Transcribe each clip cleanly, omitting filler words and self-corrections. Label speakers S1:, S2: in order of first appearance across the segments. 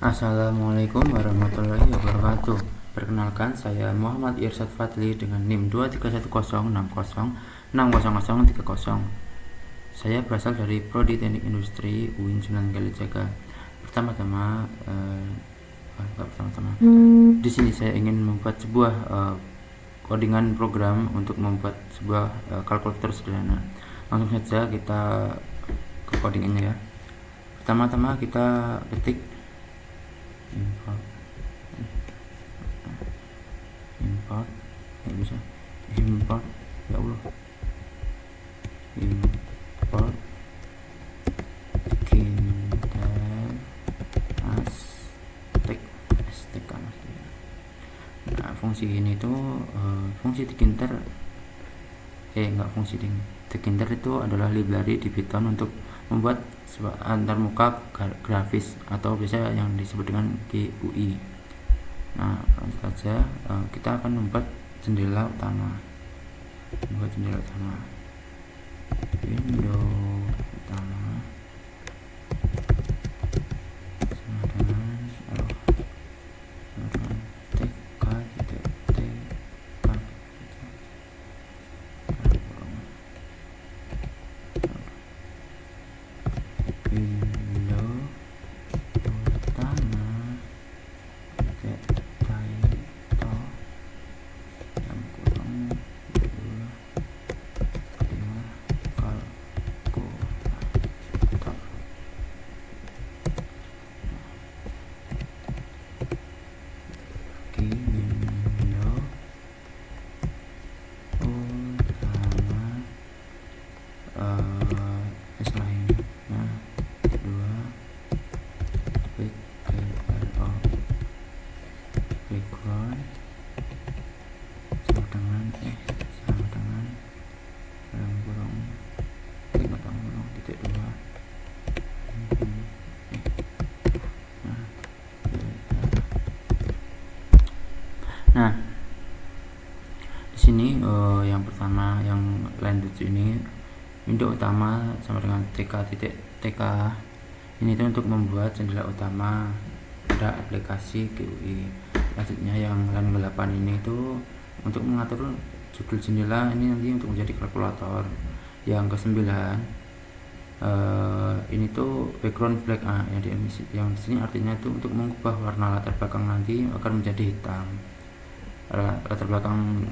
S1: Assalamualaikum warahmatullahi wabarakatuh. Perkenalkan, saya Muhammad Irsad Fadli dengan NIM 23106060030. Saya berasal dari Prodi Teknik Industri UIN Sunan Kalijaga. Pertama-tama, di sini saya ingin membuat sebuah codingan program untuk membuat sebuah kalkulator sederhana. Langsung saja kita ke codingannya ya. Pertama-tama kita ketik import ya Allah, import Kintel Aztek. Nah, fungsi ini tuh fungsi Tkinter Tkinter itu adalah library di Python untuk membuat antarmuka grafis atau biasa yang disebut dengan GUI. Nah, langsung saja kita akan membuat jendela utama. Window utama sama dengan window utama title yang kurang 2 kalkulator. Window utama lainnya 2 background sama dengan dalam kurung titik 2. Nah, di sini yang pertama, yang language ini window utama sama dengan tk ini itu untuk membuat jendela utama pada aplikasi GUI. Selanjutnya yang line 8 ini itu untuk mengatur judul jendela ini nanti untuk menjadi kalkulator. Yang ke-9 ini tuh background black, yang di sini artinya itu untuk mengubah warna latar belakang nanti akan menjadi hitam. Latar belakang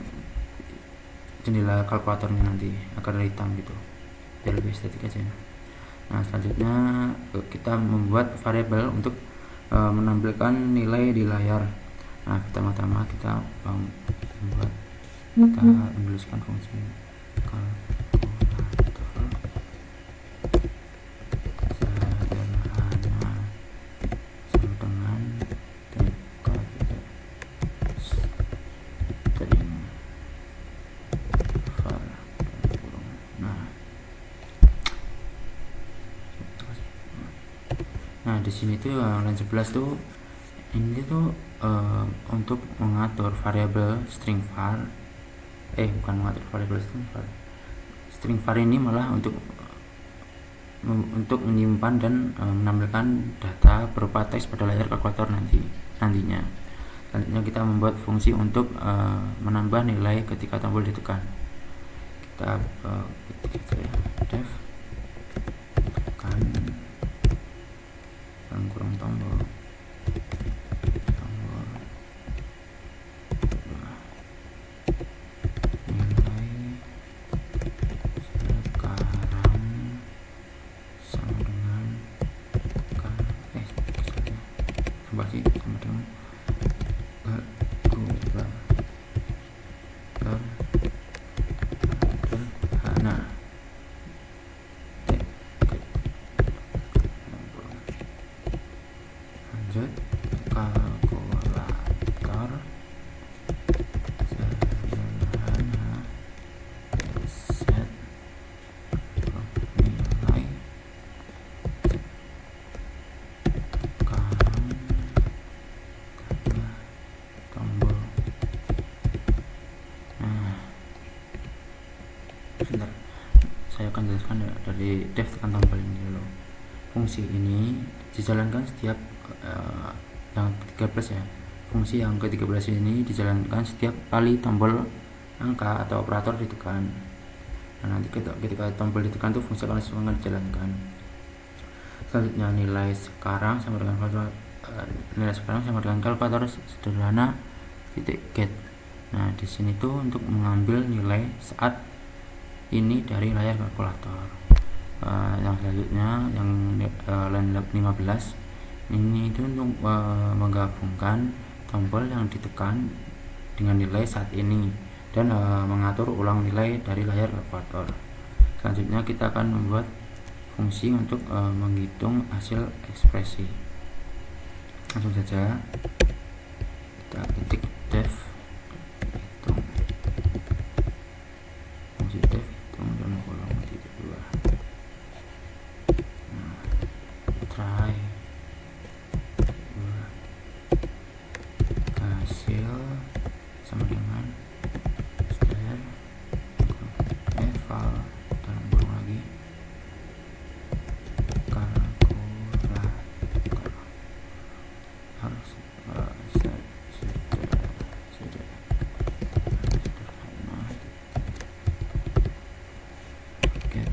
S1: jendela kalkulatornya nanti akan hitam gitu, biar lebih estetik aja. Nah, selanjutnya kita membuat variabel untuk menampilkan nilai di layar. Nah, pertama-tama kita menuliskan fungsi kalkulator sederhana sama dengan string var. Nah, di sini tuh line 11 tuh ini tuh untuk mengatur variabel string var. Bukan mengatur variabel string var. String var ini malah untuk menyimpan dan menampilkan data berupa teks pada layar kalkulator nantinya. Selanjutnya kita membuat fungsi untuk menambah nilai ketika tombol ditekan. Kita def tekan kurang tombol nilai sekarang sama dengan sama dengan sederhana. Lanjut kalkulator sederhana set nilai sekarang tombol. Nah, sebentar, saya akan jelaskan dari def tekan tombol ini dulu. Fungsi ini dijalankan setiap yang ke-13 ya. Fungsi yang ke-13 ini dijalankan setiap kali tombol angka atau operator ditekan. Nah, nanti ketika tombol ditekan tuh fungsi akan langsung dijalankan. Selanjutnya nilai sekarang sama dengan kalkulator sederhana titik get. Nah, di sini tuh untuk mengambil nilai saat ini dari layar kalkulator. Yang selanjutnya yang line 15 ini itu untuk menggabungkan tombol yang ditekan dengan nilai saat ini dan mengatur ulang nilai dari layar kalkulator. Selanjutnya kita akan membuat fungsi untuk menghitung hasil ekspresi. Langsung saja kita ketik def hitung, fungsi def hitung dalam kolom titik 2. Nah, try hasil sama dengan str eval dalam kurung lagi kalkulator harus sederhana get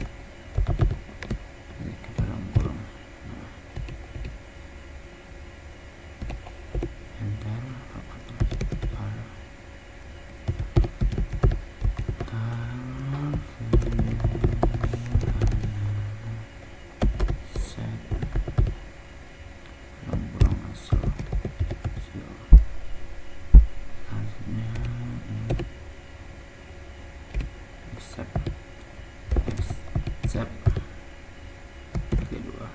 S1: ke dalam kurung. Enter accept kedua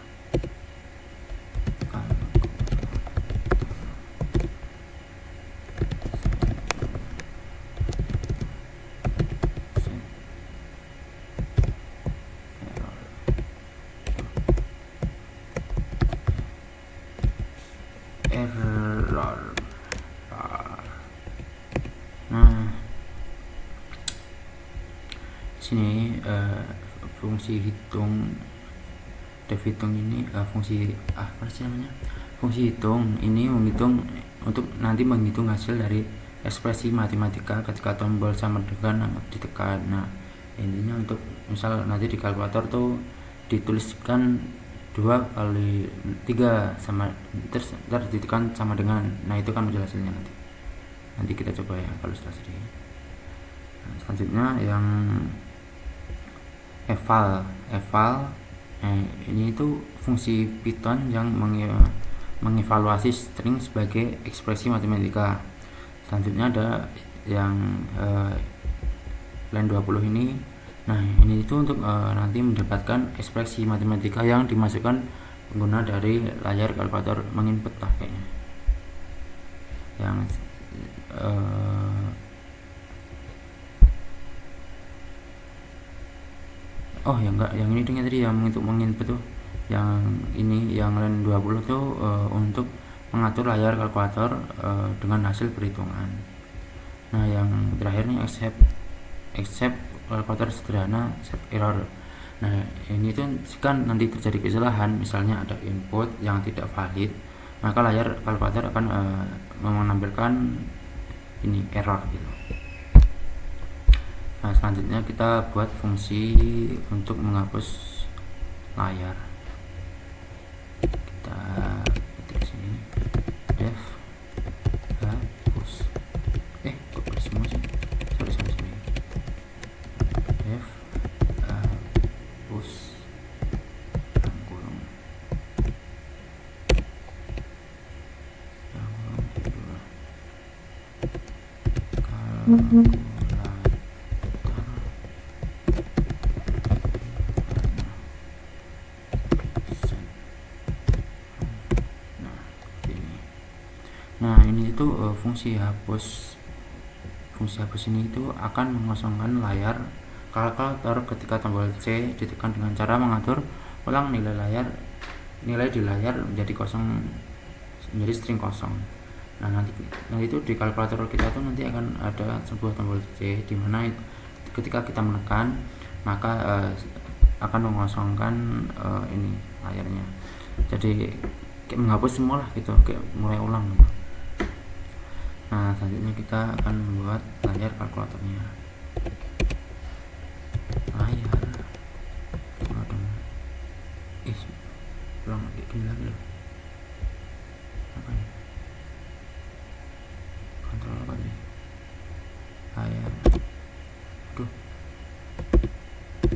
S1: error. Nah, sini fungsi hitung def hitung ini fungsi apa sih namanya, fungsi hitung ini menghitung untuk nanti menghitung hasil dari ekspresi matematika ketika tombol sama dengan ditekan. Nah, intinya untuk misal nanti di kalkulator tuh dituliskan 2 kali 3 sama terus ditekan sama dengan, nah itu kan muncul hasilnya nanti kita coba ya kalau sudah jadi. Nah, selanjutnya yang eval ini itu fungsi Python yang mengevaluasi string sebagai ekspresi matematika. Selanjutnya ada yang line 20 ini. Nah, ini itu untuk nanti mendapatkan ekspresi matematika yang dimasukkan pengguna dari layar kalkulator menginput lah kayaknya. Yang oh ya enggak, yang ini tadi yang untuk menginput tuh yang ini yang line 20 tuh untuk mengatur layar kalkulator dengan hasil perhitungan. Nah, yang terakhir nih accept kalkulator sederhana set error. Nah, ini tuh jika nanti terjadi kesalahan, misalnya ada input yang tidak valid, maka layar kalkulator akan menampilkan ini error gitu. Nah, selanjutnya kita buat fungsi untuk menghapus layar. Kita ketik sini def hapus. Kok semua sih? Sorry. Def hapus kurung kedua Nah, ini itu fungsi hapus ini itu akan mengosongkan layar kalkulator ketika tombol C ditekan dengan cara mengatur ulang nilai di layar menjadi string kosong. Nah, nanti itu di kalkulator kita tuh nanti akan ada sebuah tombol C di mana ketika kita menekan maka akan mengosongkan ini layarnya. Jadi kayak menghapus semua lah gitu, kayak mulai ulang gitu. Nah selanjutnya kita akan membuat layar kalkulatornya. Layar ulang gini lagi loh, apa ini, kontrol apa nih, layar, aduh,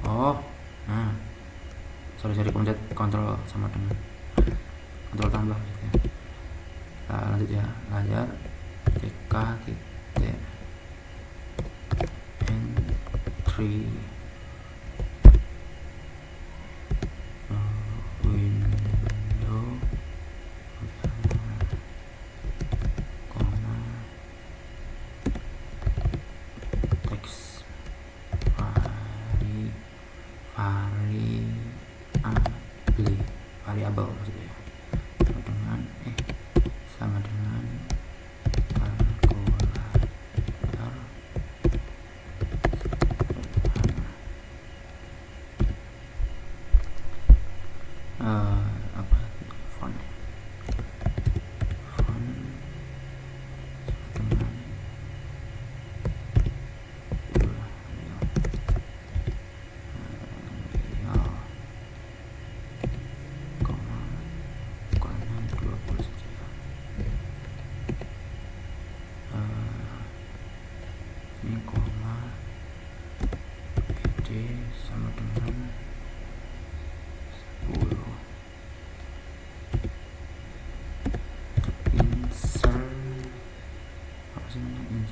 S1: oh, nah sorry pencet kontrol sama dengan kontrol tambah gitu ya. Nah, lanjut ya, layar TK titik entry window koma teks variabel maksudnya sama dengan kalkulator apa font dengan ini koma gede sama dengan 10. Insert apa sih namanya,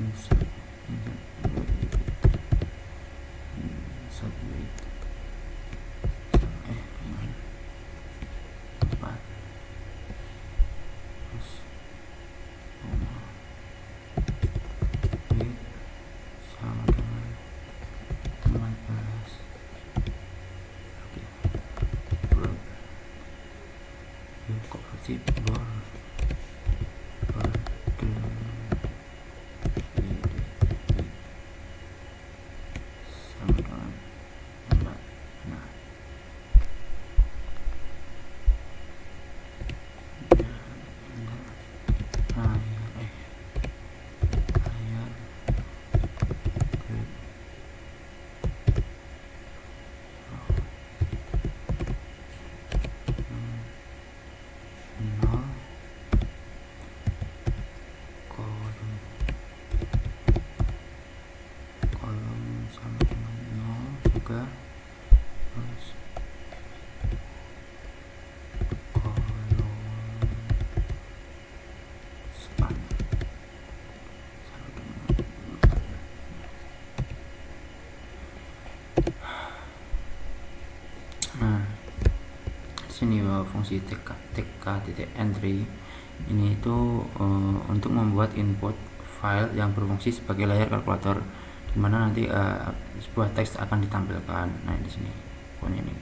S1: insert with sama dengan 14. Kok berarti sama dengan 4. Nah kolom sama dengan 0 juga, terus kolom span sama dengan 4. Nah sini fungsi titik entry ini itu untuk membuat input file yang berfungsi sebagai layar kalkulator, dimana nanti sebuah teks akan ditampilkan. Nah di sini pokoknya ini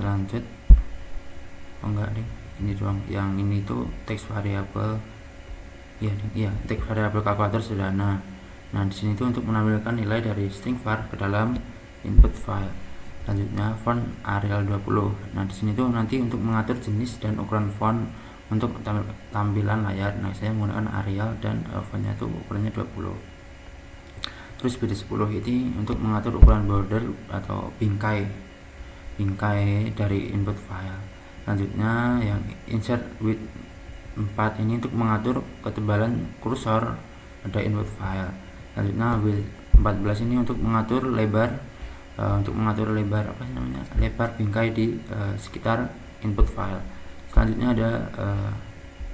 S1: lanjut oh enggak deh, ini doang, yang ini tuh teks variabel iya teks variabel kalkulator sederhana. Nah di sini tuh untuk menampilkan nilai dari string var ke dalam input file. Selanjutnya font Arial 20. Nah di sini tuh nanti untuk mengatur jenis dan ukuran font untuk tampilan layar. Nah saya menggunakan Arial dan fontnya tuh ukurannya 20. Terus BD10 ini untuk mengatur ukuran border atau bingkai dari input file. Selanjutnya yang insert with 4 ini untuk mengatur ketebalan kursor pada input file. Selanjutnya with 14 ini untuk mengatur lebar apa sih namanya, lebar bingkai di sekitar input file. Selanjutnya ada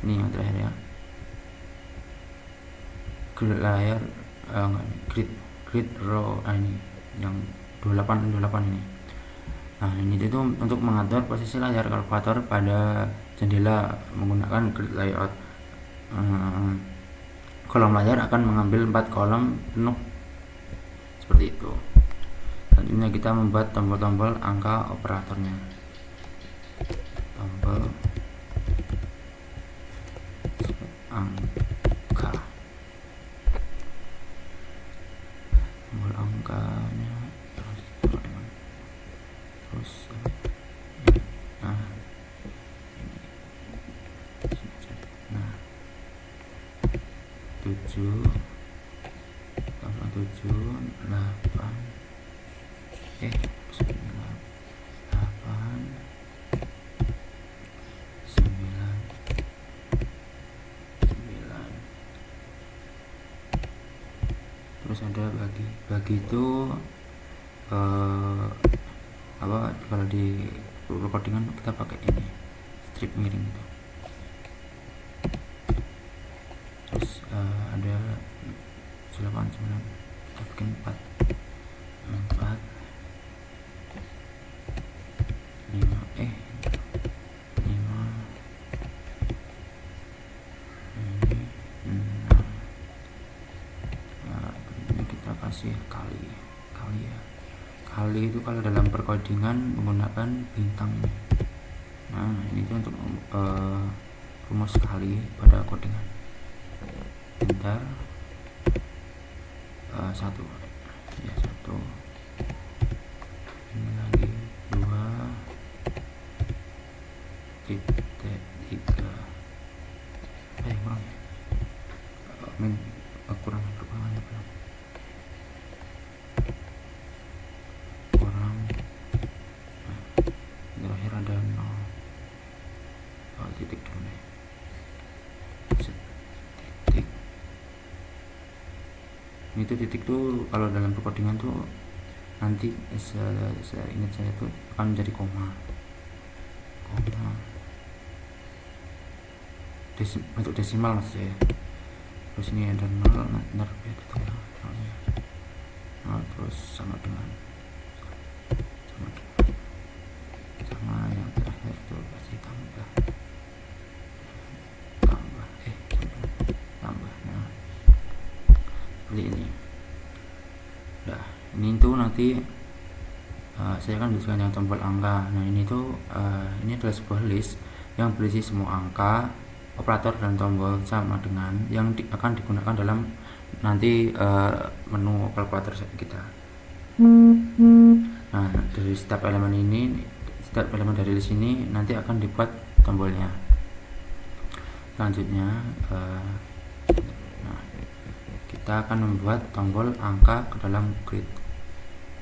S1: ini yang terakhir ya, grid layar grid row, ini yang 28 ini. Nah ini itu untuk mengatur posisi layar kalkulator pada jendela menggunakan grid layout. Kolom layar akan mengambil 4 kolom penuh seperti itu. Selanjutnya kita membuat tombol-tombol angka operatornya. Tombol angkanya terus 8 9 8 9 9. Terus ada bagi itu kalau di recordingan kita pakai ini strip miring itu. Terus ada 8 9, kita bikin 4 5 5 ini kita kasih kali ya. Kali itu kalau dalam perkodingan menggunakan bintang. Nah ini itu untuk rumus kali pada kodingan. Bentar, 1 ya, 1 ini lagi 2 titik 3 kurang kekurangannya belum kurang. Terakhir ada 0 titik dulu nih, titik. Itu titik tuh kalau dalam recordingan tuh nanti saya ingat saya tuh akan menjadi koma untuk desimal maksud saya. Terus ini ada 0, benar ya, terus sama yang terakhir itu pasti tambah. Nah seperti ini. Nah ini tuh nanti saya akan tuliskan yang tombol angka. Nah ini tuh ini adalah sebuah list yang berisi semua angka, operator dan tombol sama dengan yang akan digunakan dalam nanti menu kalkulator kita. Nah dari setiap elemen dari list ini nanti akan dibuat tombolnya. Selanjutnya kita akan membuat tombol angka ke dalam grid.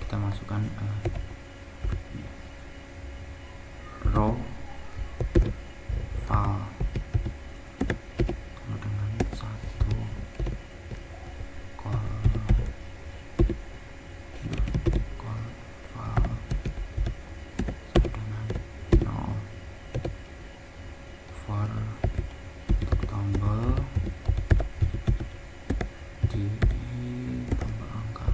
S1: Kita masukkan row file dengan 1 call file dengan 0 for tombol di tombol angka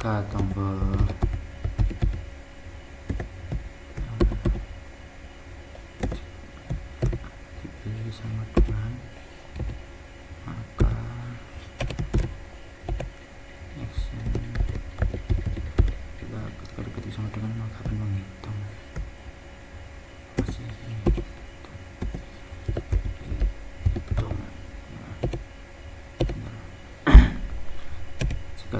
S1: K tombol dipilih sama dengan maka action ketika dipilih sama dengan maka akan menghitung masih hitung. Jika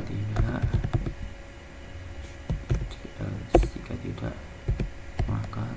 S1: tidak maka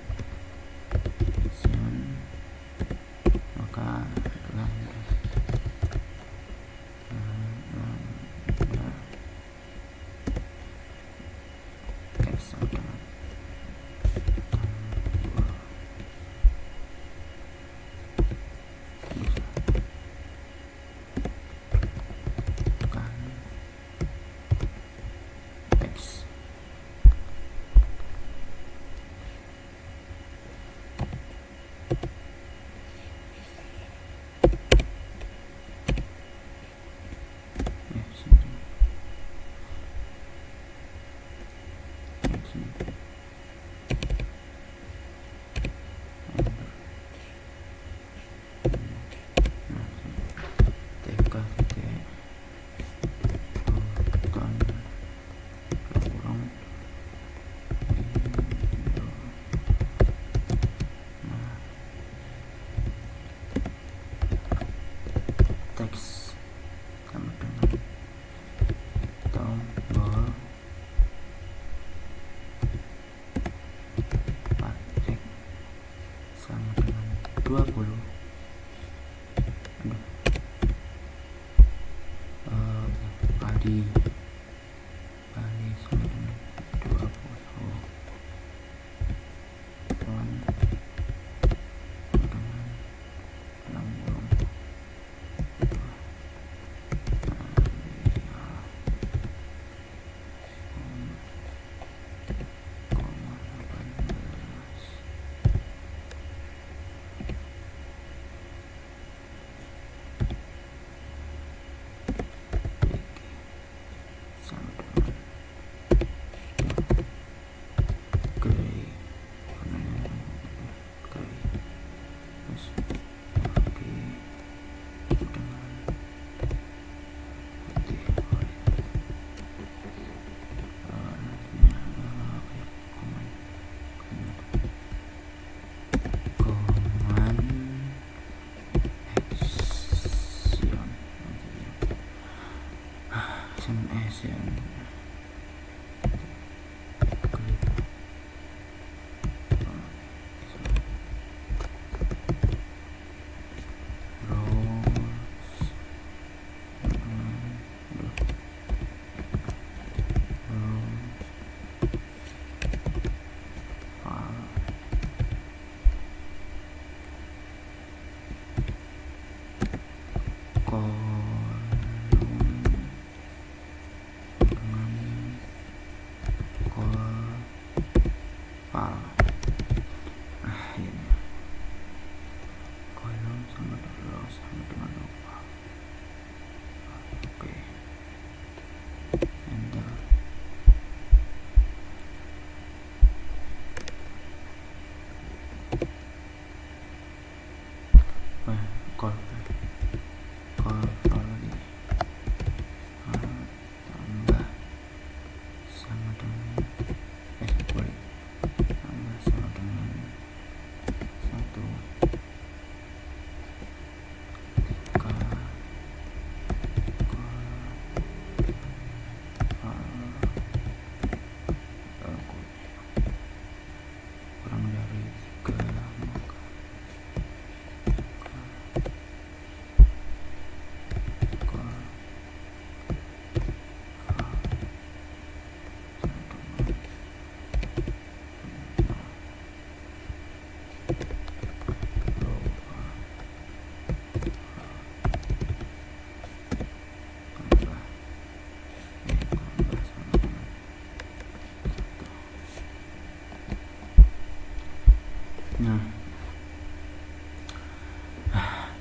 S1: action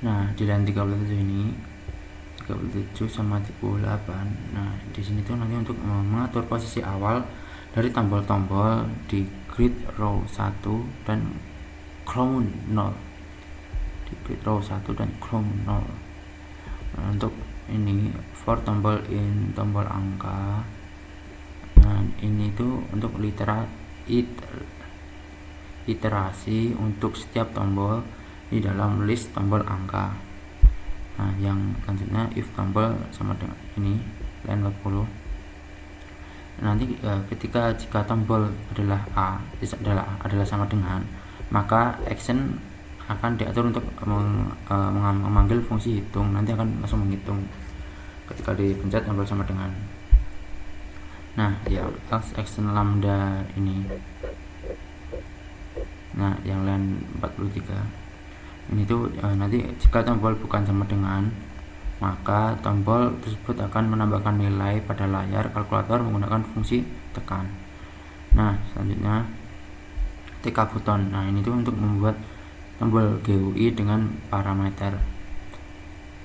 S1: Nah, di line 37 ini 37 sama 38. Nah, di sini tuh nanti untuk mengatur posisi awal dari tombol-tombol di grid row 1 dan column 0. Di grid row 1 dan column 0. Nah, untuk ini for tombol tombol angka. Nah, ini tuh untuk iterasi untuk setiap tombol di dalam list tombol angka. Nah, yang selanjutnya if tombol sama dengan ini line 40. Nanti ketika jika tombol adalah adalah sama dengan, maka action akan diatur untuk memanggil fungsi hitung. Nanti akan langsung menghitung ketika dipencet tombol sama dengan. Nah, ya action lambda ini. Nah, yang line 43 ini tuh nanti jika tombol bukan sama dengan, maka tombol tersebut akan menambahkan nilai pada layar kalkulator menggunakan fungsi tekan. Nah, selanjutnya TK button. Nah, ini tuh untuk membuat tombol GUI dengan parameter.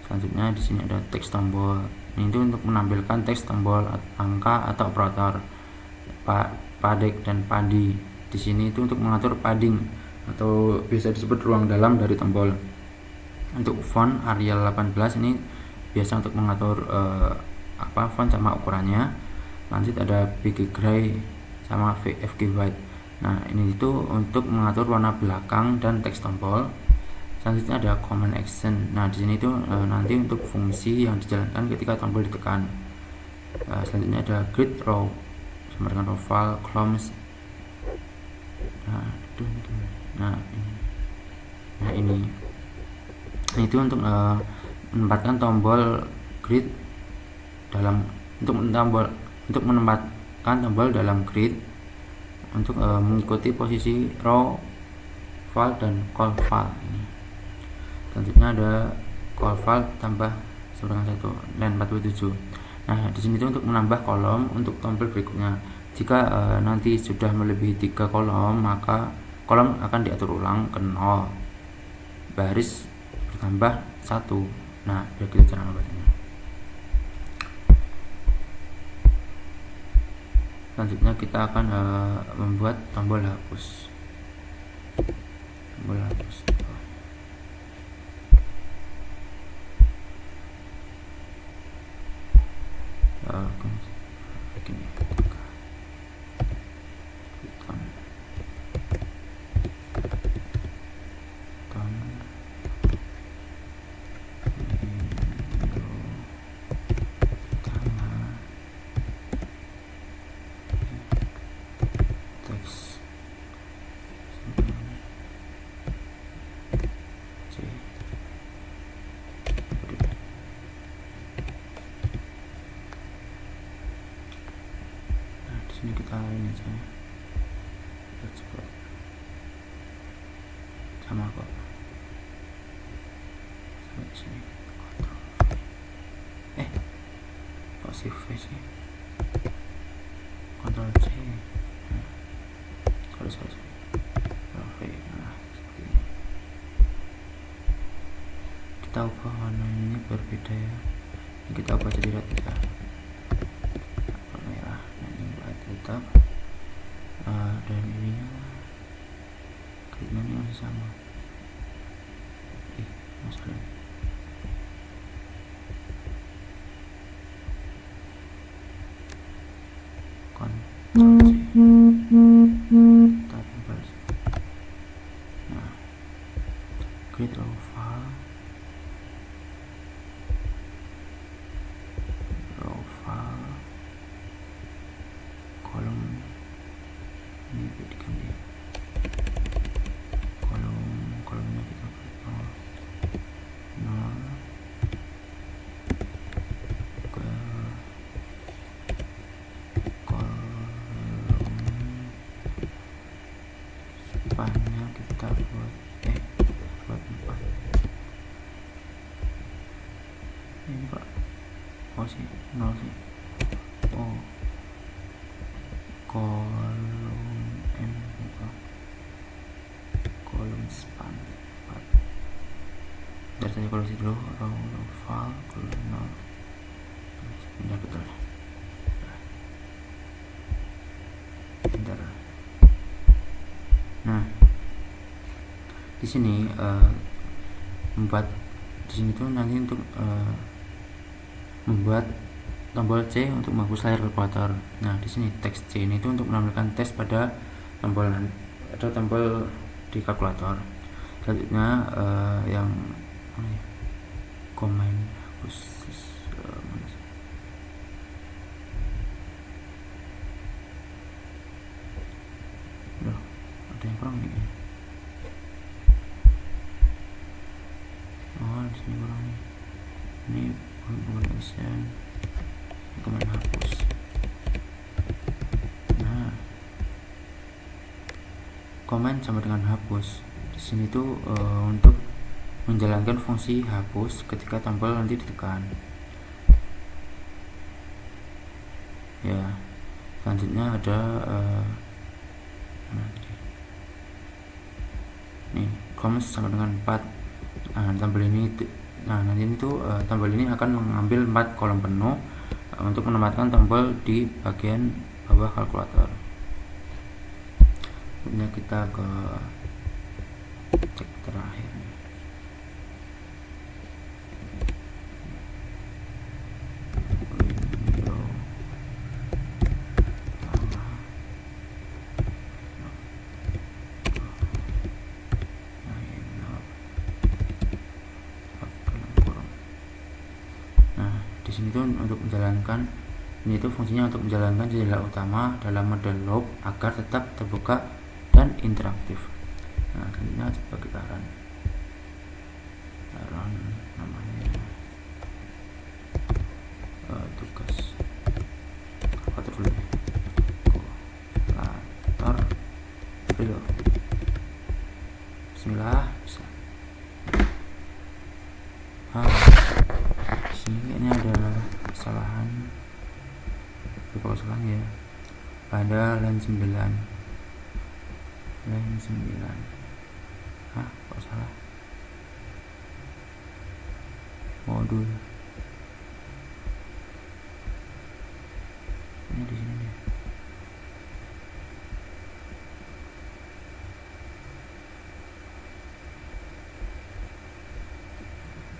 S1: Selanjutnya di sini ada teks tombol. Ini tuh untuk menampilkan teks tombol angka atau operator. Padek dan padi. Di sini itu untuk mengatur padding atau biasa disebut ruang dalam dari tombol. Untuk font Arial 18 ini biasa untuk mengatur font sama ukurannya. Lanjut ada BG Gray sama VFG White. Nah, ini itu untuk mengatur warna belakang dan teks tombol. Selanjutnya ada command action. Nah, di sini itu nanti untuk fungsi yang dijalankan ketika tombol ditekan. Selanjutnya ada grid row sama dengan oval, columns. Nah, ini itu untuk menempatkan tombol grid dalam untuk menempatkan tombol dalam grid untuk mengikuti posisi row, val dan call val ini. Selanjutnya ada call val tambah sama dengan 1 line 47. Nah, di sini itu untuk menambah kolom untuk tombol berikutnya. Jika nanti sudah melebihi 3 kolom, maka kolom akan diatur ulang ke 0, baris bertambah 1. Nah, begitu cara membacanya. Selanjutnya kita akan membuat tombol hapus. Begini. sini kita ini aja, sama kok, sampai sini kok shift V sih, Ctrl C, sorry Ctrl V. Nah, seperti ini kita ubah warnanya berbeda ya, ini kita ubah jadi red ya, warna merah. Nah, ini white tetap, dan ininya kayaknya masih sama, masalah Ctrl C, kita tempel. Nah, create raw file, kolom ini diganti, kolomnya kita klik 0 ke kolom spannya kita buat 4. Ini pak, sih 0 sih, kolom span 4. Dari saya koleksi dulu raw file kolom 0, pindah betul, enter. Nah, di sini membuat di sini tuh nanti untuk membuat tombol C untuk menghapus layar kalkulator. Nah, di sini teks C ini itu untuk menampilkan teks pada tombol di kalkulator. Selanjutnya yang command khusus, ada yang kurang nih. Di sini kurang nih. Ini penggunaan command hapus. Nah, command sama dengan hapus. Di sini tuh untuk menjalankan fungsi hapus ketika tombol nanti ditekan. Ya, selanjutnya ada nih, command sama dengan 4. Nah, tombol ini nanti itu tombol ini akan mengambil 4 kolom penuh untuk menempatkan tombol di bagian bawah kalkulator. Ini kita ke cek terakhir. Di sini tuh untuk menjalankan ini tuh fungsinya untuk menjalankan jendela utama dalam mode loop agar tetap terbuka dan interaktif. Nah, selanjutnya coba kita run namanya tugas kalkulator dulu, kalkulator reload. Bismillah, bisa. Sini kayaknya ada kesalahan, ya, pada line 9. Kok salah modul ini di sini nih.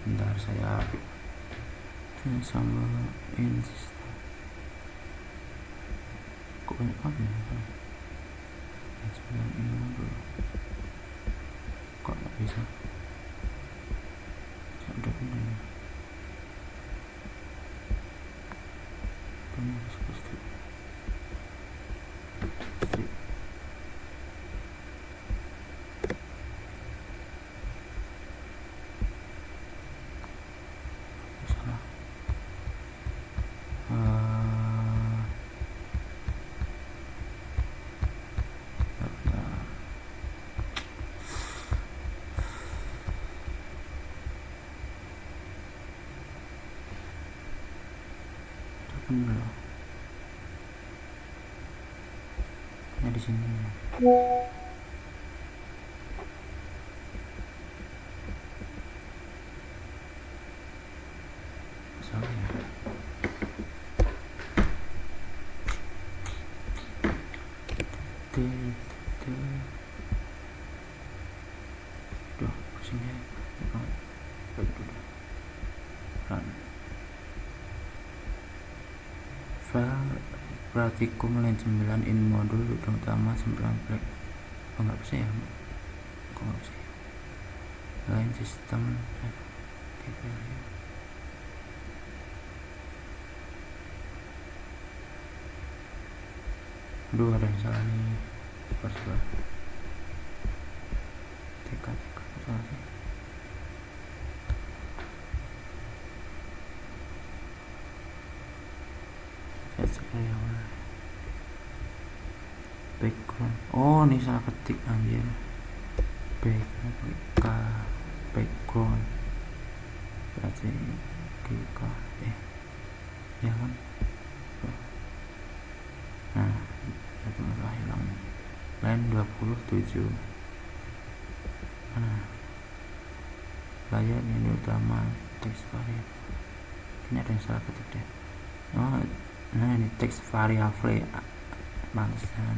S1: Bentar, saya sama instal. Kok banyak banget ya? Kok nggak bisa? Saya udah pindah ya. Kamu harus ke strip. Salah. ini loh ya di sini salah ya. Duh, pusing ya. Run. File praktikum line 9 in modul utama 9 black. Oh nggak bisa ya, kok nggak bisa ya? Line system value. Aduh, ada yang salah nih. Coba TK salah sih. Background, oh ini salah ketik anjir. Background berarti kita ya kan. Nah itu masalah hilang. Line 27 mana layar ini utama teks variabel. Ini ada yang salah ketik deh. Oh, nah ini teks variabel pantesan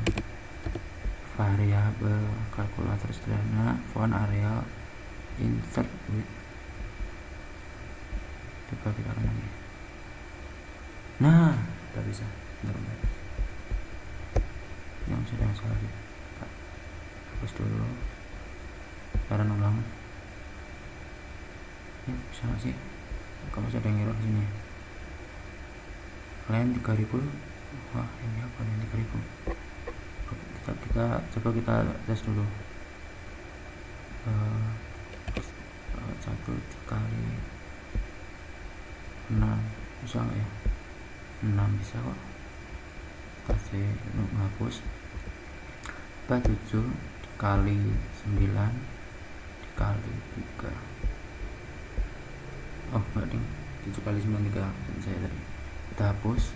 S1: variabel kalkulator sederhana font area insert with. Coba kita akan lagi. Nah udah bisa. Bentar. Yang sedang salah kita hapus dulu, cara ulang. Ini bisa nggak sih kalau saya ada yang error sini line 3000. Wah ini apa nih 3000. kita coba kita tes dulu. 1 dikali 6 bisa nggak ya? 6 bisa kok. Kasih menghapus. 47 dikali 9 dikali 3. Oh enggak ding, 7 kali 9 3 saya tadi. Kita hapus.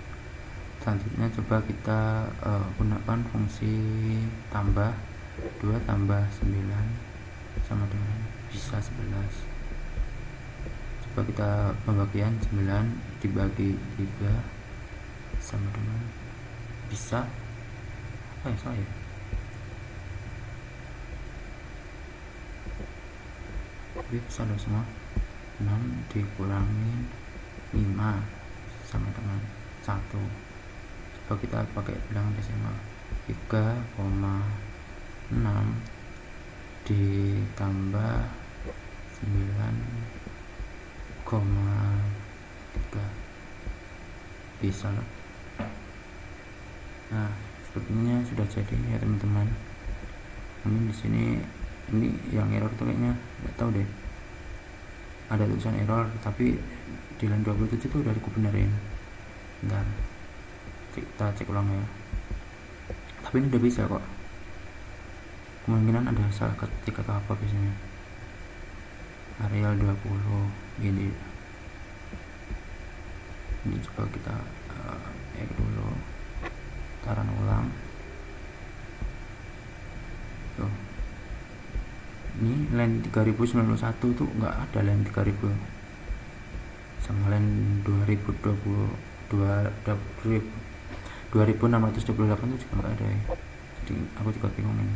S1: Selanjutnya coba kita gunakan fungsi tambah 2 tambah 9 sama dengan bisa 11. Coba kita pembagian 9 dibagi 3 sama dengan bisa apa ya, salah ya? Tapi bisa loh semua. 6 dikurangi 5 sama dengan 1. Coba kita pakai bilangan desimal. 3,6 ditambah 9,3 bisa loh. Nah sepertinya sudah jadi ya teman-teman. Namun di sini ini yang error tuh kayaknya nggak tahu deh, ada tulisan error tapi di line 27 tuh udah aku benerin. Bentar kita cek ulang ya. Tapi ini udah bisa kok. Kemungkinan ada salah ketik atau apa biasanya. Areal 20 gini. Ini coba kita dulu. Taran ulang. Tuh. Ini line 3091 tuh nggak ada line 3000 sama line 2628 tuh juga nggak ada ya. Jadi aku juga bingung ini.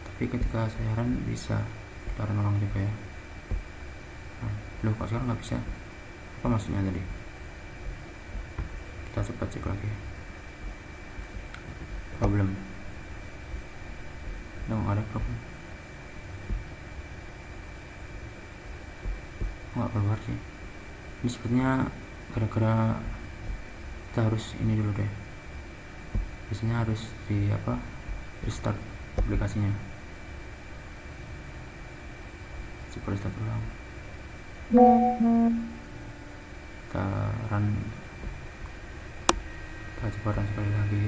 S1: Tapi ketika saya run bisa kita run ulang juga ya. Nah, loh kok sekarang nggak bisa, apa maksudnya tadi? Kita coba cek lagi. Problem ada problem nggak keluar sih. Ini sepertinya gara-gara kita harus ini dulu deh, biasanya harus di restart aplikasinya. Coba restart ulang, kita run, kita coba run sekali lagi.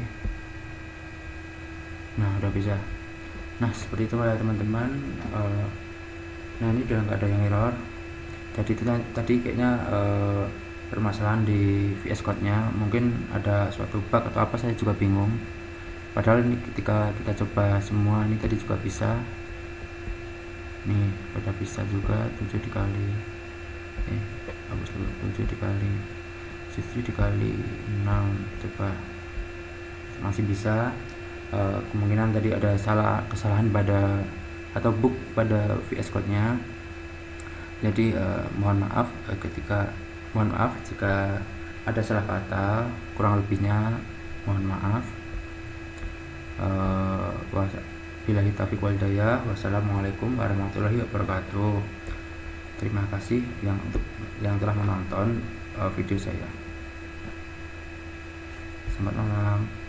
S1: Nah udah bisa. Nah seperti itu ya teman-teman, Nah ini udah nggak ada yang error. Jadi itu tadi kayaknya permasalahan di VS Code nya, mungkin ada suatu bug atau apa, saya juga bingung. Padahal ini ketika kita coba semua ini tadi juga bisa, nih pada bisa juga 7 dikali bagus dulu, 7 dikali 7 dikali 6, coba masih bisa. Kemungkinan tadi ada kesalahan pada atau bug pada VS Code nya. Jadi mohon maaf jika ada salah kata, kurang lebihnya mohon maaf. Billahi taufiq wal hidayah. Wassalamualaikum warahmatullahi wabarakatuh. Terima kasih yang telah menonton video saya. Selamat malam.